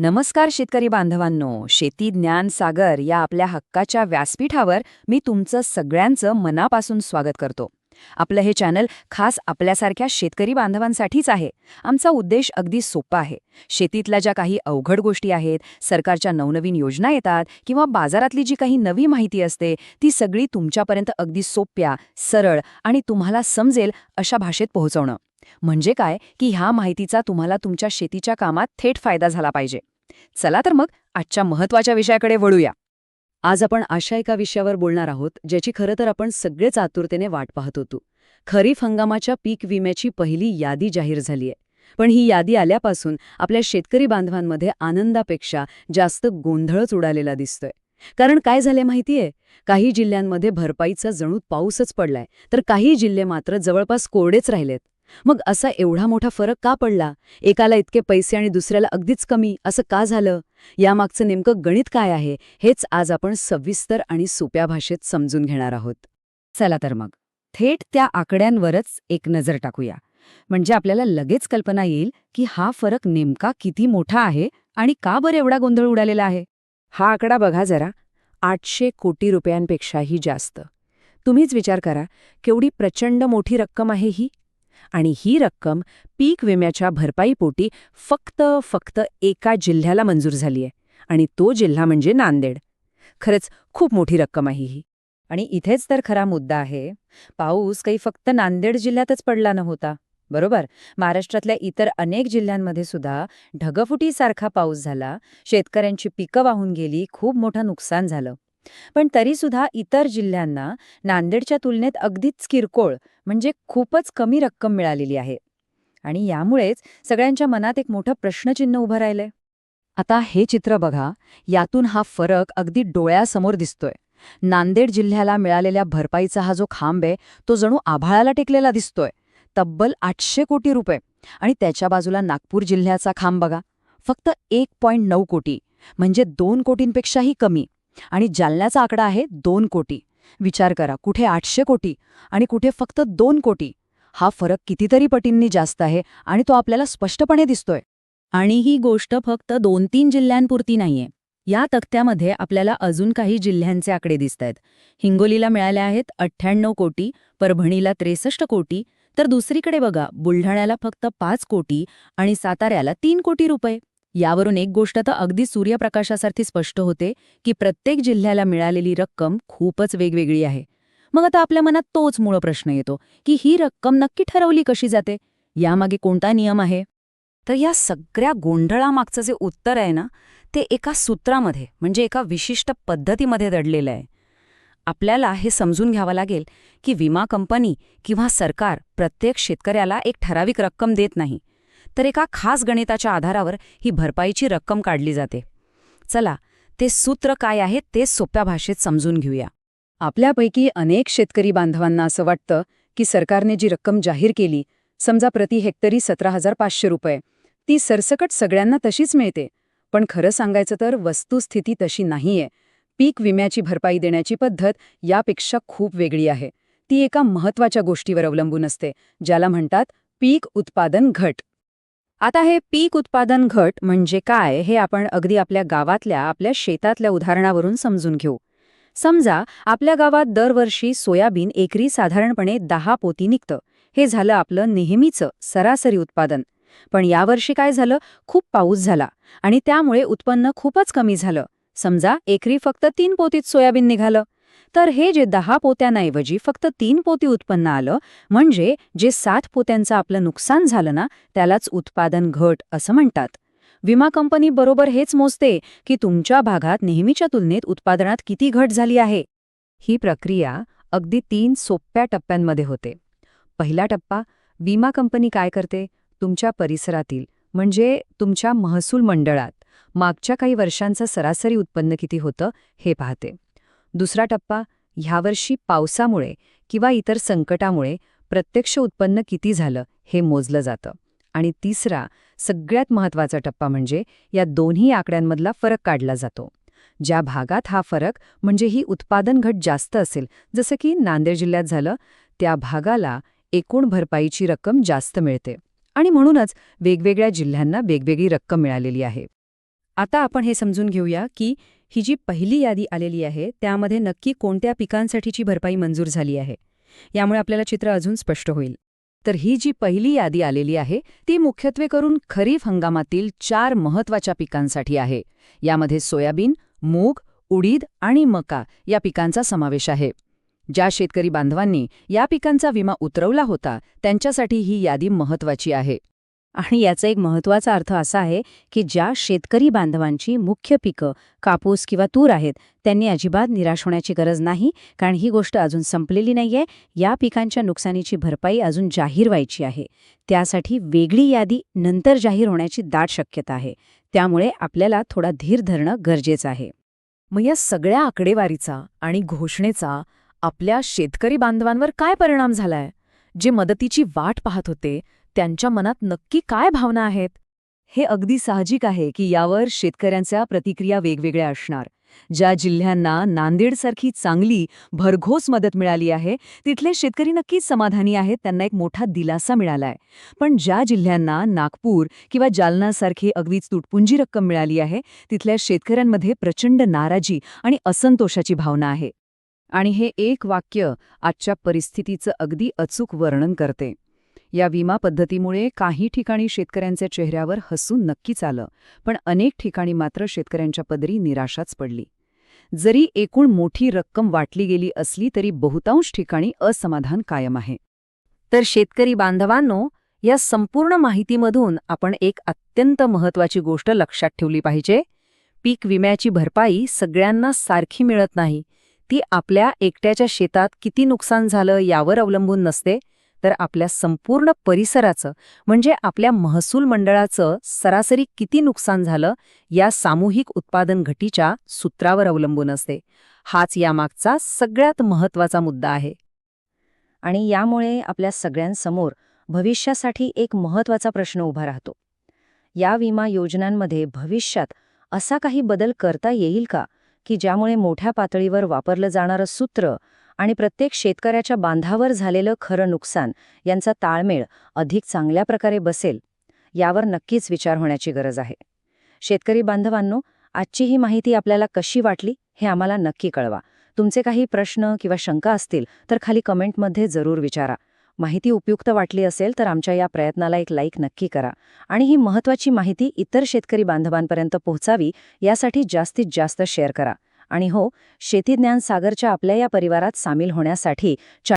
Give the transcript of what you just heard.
नमस्कार शेतकरी बांधवांनो, शेती ज्ञान सागर या आपल्या हक्काच्या व्यासपीठावर मी तुमचं सगळ्यांचं मनापासून स्वागत करतो. आपलं हे चॅनल खास आपल्यासारख्या शेतकरी बांधवांसाठीच आहे. आमचा उद्देश अगदी सोपा आहे. शेतीतल्या ज्या काही अवघड गोष्टी आहेत, सरकारच्या नवनवीन योजना येतात किंवा बाजारातली जी काही नवी माहिती असते, ती सगळी तुमच्यापर्यंत अगदी सोप्या, सरळ आणि तुम्हाला समजेल अशा भाषेत पोहोचवणं. म्हणजे काय की ह्या माहितीचा तुम्हाला तुमच्या शेतीच्या कामात थेट फायदा झाला पाहिजे. चला तर मग आजच्या महत्त्वाच्या विषयाकडे वळूया. आज आपण अशा एका विषयावर बोलणार आहोत ज्याची खरं तर आपण सगळेच आतुरतेने वाट पाहत होतो. खरीप हंगामाच्या पीक विम्याची पहिली यादी जाहीर झालीय. पण ही यादी आल्यापासून आपल्या शेतकरी बांधवांमध्ये आनंदापेक्षा जास्त गोंधळच उडालेला दिसतोय. कारण काय झाले माहितीये, काही जिल्ह्यांमध्ये भरपाईचा जणू पाऊसच पडलाय, तर काही जिल्हे मात्र जवळपास कोरडेच राहिलेत. मग असा एवढा मोठा फरक का पडला? एकाला इतके पैसे आणि दुसऱ्याला अगदीच कमी, असं का झालं? यामागचं नेमकं गणित काय आहे, हेच आज आपण सविस्तर आणि सोप्या भाषेत समजून घेणार आहोत. चला तर मग थेट त्या आकड्यांवरच एक नजर टाकूया. म्हणजे आपल्याला लगेच कल्पना येईल की हा फरक नेमका किती मोठा आहे आणि का बरं एवढा गोंधळ उडालेला आहे. हा आकडा बघा जरा, 800 कोटी रुपयांपेक्षाही जास्त. तुम्हीच विचार करा, केवढी प्रचंड मोठी रक्कम आहे ही. आणि ही रक्कम पीक विम्याच्या भरपाईपोटी फक्त एका जिल्ह्याला मंजूर झालीय, आणि तो जिल्हा म्हणजे नांदेड. खरंच खूप मोठी रक्कम आहे ही. आणि इथेच तर खरा मुद्दा आहे. पाऊस काही फक्त नांदेड जिल्ह्यातच पडला नव्हता, बरोबर? महाराष्ट्रातल्या इतर अनेक जिल्ह्यांमध्ये सुद्धा ढगफुटीसारखा पाऊस झाला, शेतकऱ्यांची पिकं वाहून गेली, खूप मोठं नुकसान झालं. पण तरीसुद्धा इतर जिल्ह्यांना नांदेडच्या तुलनेत अगदीच किरकोळ, म्हणजे खूपच कमी रक्कम मिळालेली आहे. आणि यामुळेच सगळ्यांच्या मनात एक मोठं प्रश्नचिन्ह उभं राहिलंय. आता हे चित्र बघा, यातून हा फरक अगदी डोळ्यासमोर दिसतोय. नांदेड जिल्ह्याला मिळालेल्या भरपाईचा हा जो खांब आहे, तो जणू आभाळाला टेकलेला दिसतोय. तब्बल 800 कोटी रुपये. आणि त्याच्या बाजूला नागपूर जिल्ह्याचा खांब बघा, फक्त 1.9 कोटी, म्हणजे 2 कोटींपेक्षाही कमी. आणि जालन्याचा आकडा आहे 2 कोटी. विचार करा, कुठे 800 कोटी आणि कुठे फक्त 2 कोटी. हा फरक कितीतरी पटींनी जास्त आहे आणि तो आपल्याला स्पष्टपणे दिसतोय. आणि ही गोष्ट फक्त 2-3 जिल्ह्यांपुरती नाहीये. या तक्त्यामध्ये आपल्याला अजून काही जिल्ह्यांचे आकडे दिसतायत. हिंगोलीला मिळाले आहेत 98 कोटी, परभणीला 63 कोटी, तर दुसरीकडे बघा, बुलढाण्याला फक्त 5 कोटी आणि साताऱ्याला 3 कोटी रुपये. यावरून एक गोष्ट तर अगदी सूर्यप्रकाशासारखी स्पष्ट होते की प्रत्येक जिल्ह्याला मिळालेली रक्कम खूपच वेगवेगळी आहे. मग आता आपल्या मनात तोच मूळ प्रश्न येतो की ही रक्कम नक्की ठरवली कशी जाते, यामागे कोणता नियम आहे? तर या सगळ्या गोंधळामागचं जे उत्तर आहे ना, ते एका सूत्रामध्ये, म्हणजे एका विशिष्ट पद्धतीमध्ये दडलेलं आहे. आपल्याला हे समजून घ्यावं लागेल की विमा कंपनी किंवा सरकार प्रत्येक शेतकऱ्याला एक ठराविक रक्कम देत नाही, तर एका खास गणिताच्या आधारावर ही भरपाईची रक्कम काढली जाते. चला, ते सूत्र काय आहे ते सोप्या भाषेत समजून घेऊया. आपल्यापैकी अनेक शेतकरी बांधवांना असं वाटतं की सरकारने जी रक्कम जाहीर केली, समजा प्रति हेक्टरी 17,500 रुपये, ती सरसकट सगळ्यांना तशीच मिळते. पण खरं सांगायचं तर वस्तुस्थिती तशी नाहीये. पीक विम्याची भरपाई देण्याची पद्धत यापेक्षा खूप वेगळी आहे. ती एका महत्त्वाच्या गोष्टीवर अवलंबून असते, ज्याला म्हणतात पीक उत्पादन घट. आता हे पीक उत्पादन घट म्हणजे काय, हे आपण अगदी आपल्या गावातल्या, आपल्या शेतातल्या उदाहरणावरून समजून घेऊ. समजा आपल्या गावात दरवर्षी सोयाबीन एकरी साधारणपणे 10 पोती निघतं. हे झालं आपलं नेहमीचं सरासरी उत्पादन. पण यावर्षी काय झालं, खूप पाऊस झाला आणि त्यामुळे उत्पन्न खूपच कमी झालं. समजा एकरी फक्त 3 पोतीत सोयाबीन निघालं. तर हे जे 10 पोत्यांऐवजी फक्त 3 पोती उत्पन्न आलं, म्हणजे जे 7 पोत्यांचं आपलं नुकसान झालं ना, त्यालाच उत्पादन घट असं म्हणतात. विमा कंपनी बरोबर हेच मोजते की तुमच्या भागात नेहमीच्या तुलनेत उत्पादनात किती घट झाली आहे. ही प्रक्रिया अगदी 3 सोप्या टप्प्यांमध्ये होते. पहिला टप्पा, विमा कंपनी काय करते, तुमच्या परिसरातील, म्हणजे तुमच्या महसूल मंडळात मागच्या काही वर्षांचं सरासरी उत्पन्न किती होतं हे पाहते. दुसरा टप्पा, ह्यावर्षी पावसामुळे किंवा इतर संकटामुळे प्रत्यक्ष उत्पन्न किती झालं हे मोजलं जातं. आणि तिसरा, सगळ्यात महत्त्वाचा टप्पा म्हणजे या दोन्ही आकड्यांमधला फरक काढला जातो. ज्या भागात हा फरक, म्हणजे ही उत्पादन घट जास्त असेल, जसं की नांदेड जिल्ह्यात झालं, त्या भागाला एकूण भरपाईची रक्कम जास्त मिळते. आणि म्हणूनच वेगवेगळ्या जिल्ह्यांना वेगवेगळी रक्कम मिळालेली आहे. आता आपण हे समजून घेऊया की ही जी पहिली यादी आलेली आहे त्यामध्ये नक्की कोणत्या पिकांसाठीची भरपाई मंजूर झाली आहे. यामुळे आपल्याला चित्र अजून स्पष्ट होईल. तर ही जी पहिली यादी आलेली आहे ती मुख्यत्वे करून खरीप हंगामातील 4 महत्त्वाच्या पिकांसाठी आहे. यामध्ये सोयाबीन, मूग, उडीद आणि मका या पिकांचा समावेश आहे. ज्या शेतकरी बांधवांनी या पिकांचा विमा उतरवला होता त्यांच्यासाठी ही यादी महत्त्वाची आहे. आणि याचा एक महत्त्वाचा अर्थ असा आहे की ज्या शेतकरी बांधवांची मुख्य पिकं कापूस किंवा तूर आहेत त्यांनी अजिबात निराश होण्याची गरज नाही, कारण ही गोष्ट अजून संपलेली नाहीये. या पिकांच्या नुकसानीची भरपाई अजून जाहीर व्हायची आहे. त्यासाठी वेगळी यादी नंतर जाहीर होण्याची दाट शक्यता आहे. त्यामुळे आपल्याला थोडा धीर धरणं गरजेचं आहे. मग या सगळ्या आकडेवारीचा आणि घोषणेचा आपल्या शेतकरी बांधवांवर काय परिणाम झालाय? जे मदतीची वाट पाहत होते त्यांच्या मनात नक्की काय भावना आहेत? हे अगदी साहजिक आहे की यावर शेतकऱ्यांच्या प्रतिक्रिया वेगवेगळ्या असणार. ज्या जिल्ह्यांना नांदेडसारखी चांगली भरघोस मदत मिळाली आहे तिथले शेतकरी नक्कीच समाधानी आहेत, त्यांना एक मोठा दिलासा मिळालाय. पण ज्या जिल्ह्यांना नागपूर किंवा जालनासारखी अगदीच तुटपुंजी रक्कम मिळाली आहे तिथल्या शेतकऱ्यांमध्ये प्रचंड नाराजी आणि असंतोषाची भावना आहे. आणि हे एक वाक्य आजच्या परिस्थितीचं अगदी अचूक वर्णन करते. या विमा पद्धतीमुळे काही ठिकाणी शेतकऱ्यांच्या चेहऱ्यावर हसून नक्कीच आलं, पण अनेक ठिकाणी मात्र शेतकऱ्यांच्या पदरी निराशाच पडली. जरी एकूण मोठी रक्कम वाटली गेली असली तरी बहुतांश ठिकाणी असमाधान कायम आहे. तर शेतकरी बांधवांनो, या संपूर्ण माहितीमधून आपण एक अत्यंत महत्त्वाची गोष्ट लक्षात ठेवली पाहिजे. पीक विम्याची भरपाई सगळ्यांना सारखी मिळत नाही. ती आपल्या एकट्याच्या शेतात किती नुकसान झालं यावर अवलंबून नसते, तर आपल्या संपूर्ण परिसराचं म्हणजे आपल्या महसूल मंडळाचं सरासरी किती नुकसान झालं या सामूहिक उत्पादन घटीच्या सूत्रावर अवलंबून असते. हाच यामागचा सगळ्यात महत्त्वाचा मुद्दा आहे. आणि यामुळे आपल्या सगळ्यांसमोर भविष्यासाठी एक महत्त्वाचा प्रश्न उभा राहतो. या विमा योजनांमध्ये भविष्यात असा काही बदल करता येईल का की ज्यामुळे मोठ्या पातळीवर वापरलं जाणारं सूत्र आणि प्रत्येक शेतकऱ्याच्या बांधावर झालेलं खरं नुकसान यांचा ताळमेळ अधिक चांगल्या प्रकारे बसेल? यावर नक्कीच विचार होण्याची गरज आहे. शेतकरी बांधवांनो, आजची ही माहिती आपल्याला कशी वाटली हे आम्हाला नक्की कळवा. तुमचे काही प्रश्न किंवा शंका असतील तर खाली कमेंटमध्ये जरूर विचारा. माहिती उपयुक्त वाटली असेल तर आमच्या या प्रयत्नाला एक लाईक नक्की करा. आणि ही महत्त्वाची माहिती इतर शेतकरी बांधवांपर्यंत पोहोचावी यासाठी जास्तीत जास्त शेअर करा. आणि हो, शेती ज्ञान सागरच्या आपल्या या परिवारात सामील होण्यासाठी